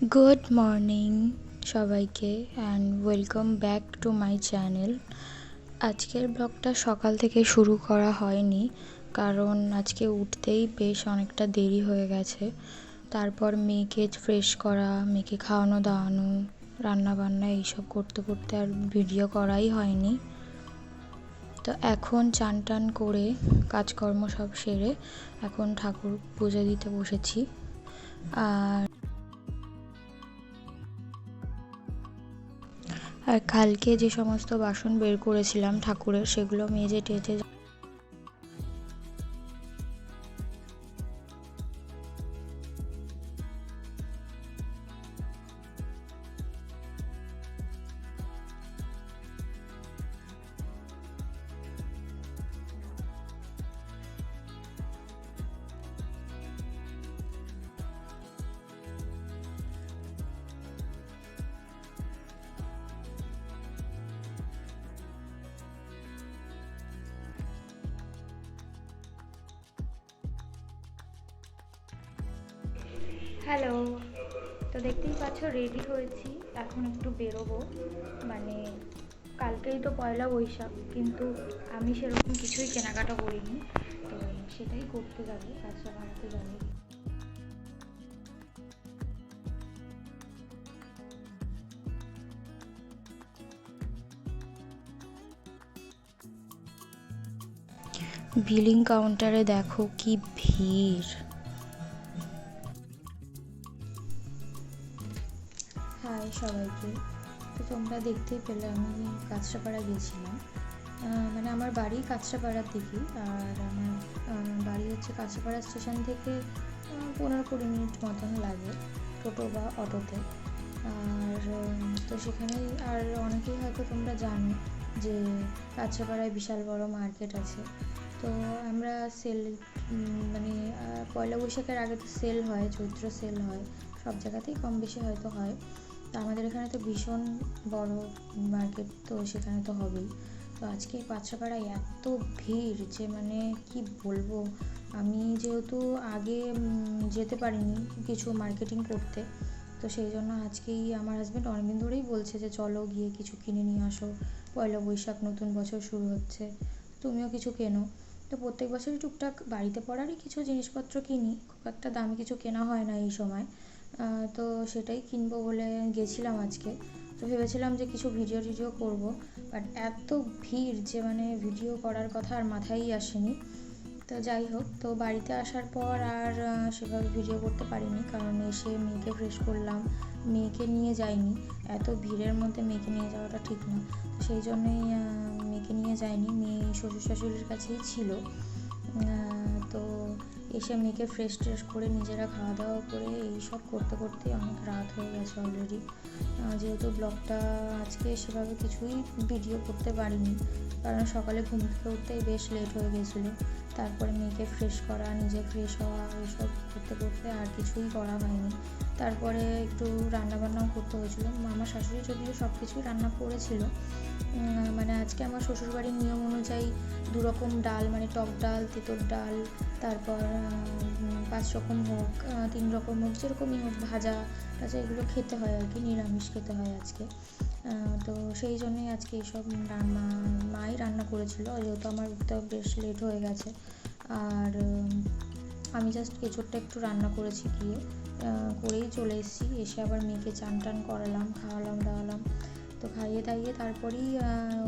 Good morning সবাইকে and welcome back to my channel. আজকের ব্লগটা সকাল থেকে শুরু করা হয়নি, কারণ আজকে উঠতেই বেশ অনেকটা দেরি হয়ে গেছে। তারপর মেয়েকে ফ্রেশ করা, মেয়েকে খাওয়ানো দাওয়ানো, রান্নাবান্না এইসব করতে করতে আর ভিডিও করাই হয়নি। তো এখন চান টান করে কাজকর্ম সব সেরে এখন ঠাকুর পুজো দিতে বসেছি। আর কালকে যে সমস্ত বাসন বের করেছিলাম ঠাকুরের, সেগুলো মেজে টেজে হ্যালো। তো দেখতেই পাচ্ছ রেডি হয়েছি, এখন একটু বেরোবো। মানে কালকেই তো পয়লা বৈশাখ, কিন্তু আমি সেরকম কিছুই কেনাকাটা করিনি, তো সেটাই করতে যাবে, কাজটা বানাতে যাবে। বিলিং কাউন্টারে দেখো কি ভিড়। হাই সবাইকে। তো তোমরা দেখতেই পেলে আমি কাঁচরাপাড়া গেছিলাম। মানে আমার বাড়ি কাঁচরাপাড়ার দিকেই, আর আমার বাড়ি হচ্ছে কাঁচরাপাড়া স্টেশন থেকে 15-20 মিনিট মতন লাগে টোটো বা অটোতে। আর তো সেখানেই, আর অনেকেই হয়তো তোমরা জানো যে কাঁচরাপাড়ায় বিশাল বড় মার্কেট আছে। তো আমরা সেল, মানে পয়লা বৈশাখের আগে তো সেল হয়, চৈত্র সেল হয়, সব জায়গাতেই কম বেশি হয়তো হয়। তো আমাদের এখানে তো ভীষণ বড় মার্কেট, তো সেখানে তো হবেই। তো আজকে কাঁচরাপাড়ায় এত ভিড় যে মানে কি বলবো। আমি যেহেতু আগে যেতে পারিনি কিছু মার্কেটিং করতে, তো সেই জন্য আজকেই আমার হাজব্যান্ড অনেকদিন ধরেই বলছে যে চলো গিয়ে কিছু কিনে নিয়ে আসো, পয়লা বৈশাখ নতুন বছর শুরু হচ্ছে, তুমিও কিছু কেনো। তো প্রত্যেক বছরই টুকটাক বাড়িতে পড়ারই কিছু জিনিসপত্র কিনি, খুব একটা দামি কিছু কেনা হয় না এই সময়। তো সেটাই কিনবো বলে গেছিলাম আজকে। তো ভেবেছিলাম যে কিছু ভিডিও টিডিও করবো, বাট এত ভিড় যে মানে ভিডিও করার কথা আর মাথায়ই আসেনি। তো যাই হোক, তো বাড়িতে আসার পর আর সেভাবে ভিডিও করতে পারিনি, কারণ এসে মেয়েকে ফ্রেশ করলাম, মেয়েকে নিয়ে যাইনি, এত ভিড়ের মধ্যে মেয়েকে নিয়ে যাওয়াটা ঠিক না, সেই জন্যই মেয়েকে নিয়ে যাইনি, মেয়ে শ্বশুর শাশুড়ির কাছেই ছিল। তো এসে মেয়েকে ফ্রেশ ট্রেশ করে নিজেরা খাওয়া দাওয়া করে এই সব করতে করতে অনেক রাত হয়ে গেছে অলরেডি। যেহেতু ব্লগটা আজকে সেভাবে কিছুই ভিডিও করতে পারিনি, কারণ সকালে ঘুম থেকে উঠতেই বেশ লেট হয়ে গেছিলো। তারপরে মেয়েকে ফ্রেশ করা, নিজে ফ্রেশ হওয়া, এইসব করতে করতে আর কিছুই করা হয়নি। তারপরে একটু রান্নাবান্নাও করতে হয়েছিল। আমার শাশুড়ি যদিও সব কিছুই রান্না করেছিল। মানে আজকে আমার শ্বশুরবাড়ির নিয়ম অনুযায়ী 2 রকম ডাল, মানে টক ডাল, তেঁতুল ডাল, তারপর 5 রকম হোক, 3 রকম হোক, যেরকমই হোক, ভাজা টাজা এগুলো খেতে হয় আর কি, নিরামিষ খেতে হয় আজকে। তো সেই জন্যই আজকে এইসব মাই রান্না করেছিল, যেহেতু আমার উঠতে বেশ লেট হয়ে গেছে। আর আমি জাস্ট এঁচোড়টা একটু রান্না করেছি গিয়ে, করেই চলে এসেছি। এসে আবার মেয়েকে চান টান করালাম, খাওয়ালাম দাওয়ালাম। তো খাইয়ে দাইয়ে তারপরেই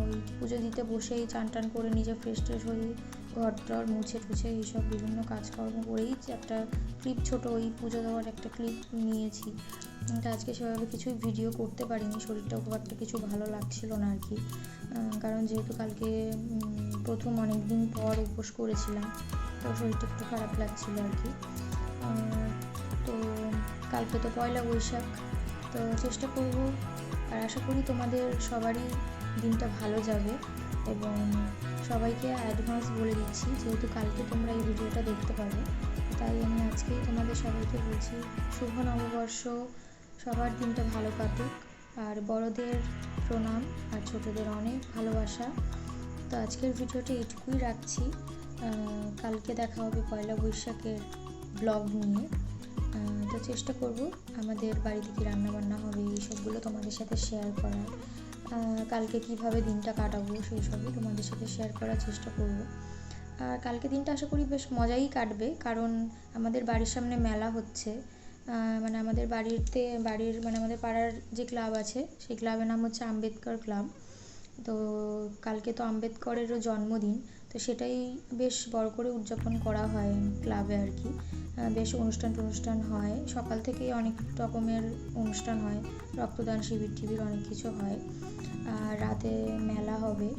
ওই পুজো দিতে বসেই চান টান করে নিজে ফ্রেশ ট্রেশ হয়ে ঘর টর মুছে টুছে এইসব বিভিন্ন কাজকর্ম করেই একটা ক্লিপ, ছোটো ওই পুজো দেওয়ার একটা ক্লিপ নিয়েছি। তো আজকে সেভাবে কিছুই ভিডিও করতে পারিনি, শরীরটাও খুব একটা কিছু ভালো লাগছিল না আর কি, কারণ যেহেতু কালকে প্রথম অনেক দিন পর উপোস করেছিলাম, তো শরীরটা একটু খারাপ লাগছিল আর কি। তো কালকে তো পয়লা বৈশাখ, তো চেষ্টা করব আর আশা করি তোমাদের সবারই দিনটা ভালো যাবে। এবং সবাইকে অ্যাডভান্স বলে দিচ্ছি, যেহেতু কালকে তোমরা এই ভিডিওটা দেখতে পাবে, তাই আমি আজকেই তোমাদের সবাইকে বলছি শুভ নববর্ষ, সবার দিনটা ভালো কাটুক, আর বড়দের প্রণাম আর ছোটদের অনেক ভালোবাসা। তো আজকের ভিডিওটা এইটুকুই রাখছি, কালকে দেখা হবে পয়লা বৈশাখের ব্লগ নিয়ে। তো চেষ্টা করব আমাদের বাড়িতে কী রান্নাবান্না হবে এই সবগুলো তোমাদের সাথে শেয়ার করার। কালকে কিভাবে দিনটা কাটাবো সেই সবই তোমাদের সাথে শেয়ার করার চেষ্টা করব। আর কালকে দিনটা আশা করি বেশ মজাই কাটবে, কারণ আমাদের বাড়ির সামনে মেলা হচ্ছে। মানে আমাদের বাড়ির মানে আমাদের পাড়ার যে ক্লাব আছে সেই ক্লাবের নাম হচ্ছে আম্বেদকর ক্লাব। তো কালকে তো আম্বেদকরেরও জন্মদিন, তো সেটাই বেশ বড় করে উদযাপন করা হয় ক্লাবে আর কি। বেশ অনুষ্ঠান হয়, সকাল থেকেই অনেক রকমের অনুষ্ঠান হয়, রক্তদান শিবির অনেক কিছু হয়। আর রাতে মেলা হবে,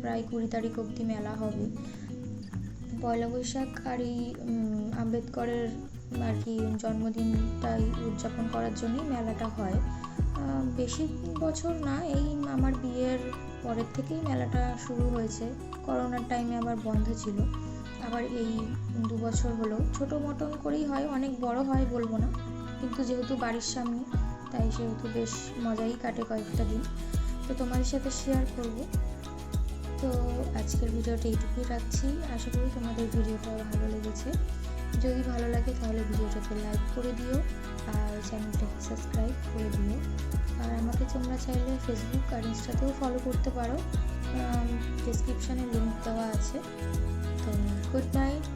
প্রায় 20 তারিখ অবধি মেলা হবে। পয়লা বৈশাখ আর এই আম্বেদকরের আর কি জন্মদিনটাই উদযাপন করার জন্যই মেলাটা হয়। বেশি বছর না, এই আমার বিয়ের পরের থেকেই মেলাটা শুরু হয়েছে। করোনার টাইমে আবার বন্ধ ছিল, আবার এই 2 বছর হলো। ছোটো মতন করেই হয়, অনেক বড় হয় বলবো না, কিন্তু যেহেতু বাড়ির সামনে তাই সেহেতু বেশ মজাই কাটে কয়েকটা দিন। তো তোমাদের সাথে শেয়ার করব। তো আজকের ভিডিওটা এইটুকুই রাখছি, আশা করি তোমাদের ভিডিওটা ভালো লেগেছে। যদি ভালো লাগে তাহলে ভিডিওটাকে লাইক করে দিও আর চ্যানেলটাকে সাবস্ক্রাইব করে দিও। আর আমাকে তোমরা চাইলে ফেসবুক আর ইনস্টাতেও ফলো করতে পারো, ডেসক্রিপশানে লিঙ্ক দেওয়া আছে। তো গুড নাইট।